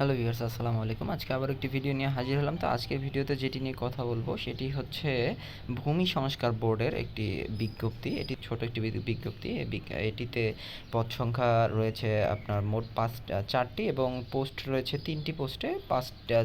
Hello viewers, আসসালামু আলাইকুম। আজকে আবার একটি ভিডিও নিয়ে হাজির হলাম। তো আজকের ভিডিওতে যেটি নিয়ে কথা বলবো সেটি হচ্ছে ভূমি সংস্কার বোর্ডের একটি বিজ্ঞপ্তি। এটি ছোট একটি বিজ্ঞপ্তি। এটিতে পদ সংখ্যা রয়েছে আপনার মোট 4টি এবং পোস্ট রয়েছে 3টি পোস্টে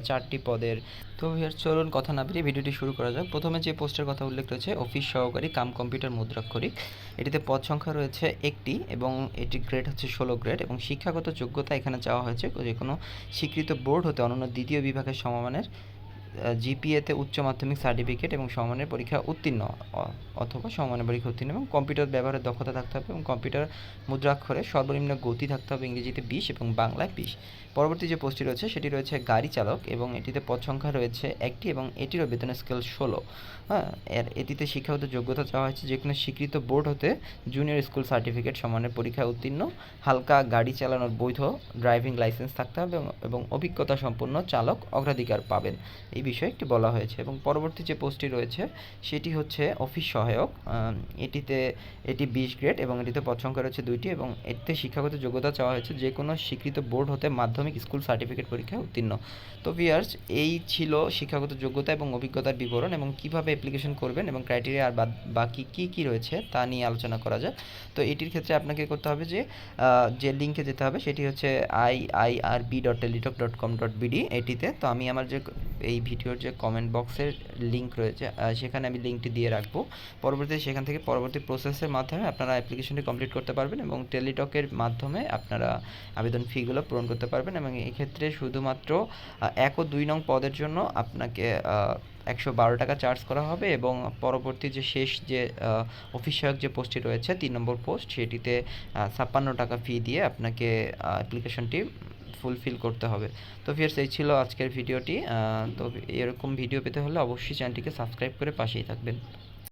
4টি পদের। তো ভিউয়ার্স, চলুন কথা না বাড়িয়ে ভিডিওটি শুরু করা যাক। প্রথমে যে পোস্টের কথা উল্লেখ রয়েছে অফিস সহকারী কাম কম্পিউটার মুদ্রাক্ষরিক। এটিতে পদ সংখ্যা রয়েছে একটি এবং এটির গ্রেড হচ্ছে 16 গ্রেড এবং শিক্ষাগত যোগ্যতা এখানে চাওয়া হয়েছে যে কোনো স্বীকৃত বোর্ড হতে অনন্য দ্বিতীয় বিভাগের সমমানের জিপিএতে উচ্চ মাধ্যমিক সার্টিফিকেট এবং সমমানের পরীক্ষা উত্তীর্ণ অথবা সমমানের পরীক্ষা উত্তীর্ণ এবং কম্পিউটার ব্যবহারের দক্ষতা থাকতে হবে এবং কম্পিউটার মুদ্রাক্ষরে সর্বনিম্ন গতি থাকতে হবে ইংরেজিতে 20 এবং বাংলায় 20। পরবর্তী যে পোস্টটি রয়েছে সেটি রয়েছে গাড়ি চালক এবং এটিতে পদ সংখ্যা রয়েছে একটি এবং এটিরও বেতনের স্কেল 16। হ্যাঁ, এটিতে শিক্ষাগত যোগ্যতা চাওয়া হয়েছে যে কোনো স্বীকৃত বোর্ড হতে জুনিয়র স্কুল সার্টিফিকেট সমানের পরীক্ষায় উত্তীর্ণ, হালকা গাড়ি চালানোর বৈধ ড্রাইভিং লাইসেন্স থাকতে হবে এবং অভিজ্ঞতা সম্পন্ন চালক অগ্রাধিকার পাবেন, এই বিষয়ে একটি বলা হয়েছে। এবং পরবর্তী যে পোস্টটি রয়েছে সেটি হচ্ছে অফিস সহায়ক। এটি 20 গ্রেড এবং এটিতে পদ সংখ্যা রয়েছে 2টি এবং এটিতে শিক্ষাগত যোগ্যতা চাওয়া হয়েছে যে কোনো স্বীকৃত বোর্ড হতে মাধ্যমিক স্কুল সার্টিফিকেট পরীক্ষায় উত্তীর্ণ। তো ভিউয়ার্স, এই ছিল শিক্ষাগত যোগ্যতা এবং অভিজ্ঞতার বিবরণ এবং কিভাবে অ্যাপ্লিকেশন করবেন এবং ক্রাইটেরিয়া আর বাকি কী রয়েছে তা নিয়ে আলোচনা করা যাক। তো এটির ক্ষেত্রে আপনাকে করতে হবে যে লিঙ্কে যেতে হবে সেটি হচ্ছে iirb.teletalk.com.bd এটিতে। তো আমি আমার যে এই ভিডিওর যে কমেন্ট বক্সের লিঙ্ক রয়েছে সেখানে আমি লিঙ্কটি দিয়ে রাখবো। পরবর্তীতে সেখান থেকে পরবর্তী প্রসেসের মাধ্যমে আপনারা অ্যাপ্লিকেশনটি কমপ্লিট করতে পারবেন এবং টেলিটকের মাধ্যমে আপনারা আবেদন ফিগুলো পূরণ করতে পারবেন এবং এক্ষেত্রে শুধুমাত্র 1 ও 2 নং পদের জন্য আপনাকে 112 টাকা চার্জ করা হবে এবং পরবর্তী যে শেষ যে অফিস সহায়ক যে পোস্টটি রয়েছে 3 নম্বর পোস্ট, সেটিতে 56 টাকা ফি দিয়ে আপনাকে অ্যাপ্লিকেশনটি ফুলফিল করতে হবে। তো ভিউয়ার্স, এই ছিল আজকের ভিডিওটি। তো এরকম ভিডিও পেতে হলে অবশ্যই চ্যানেলটিকে সাবস্ক্রাইব করে পাশেই থাকবেন।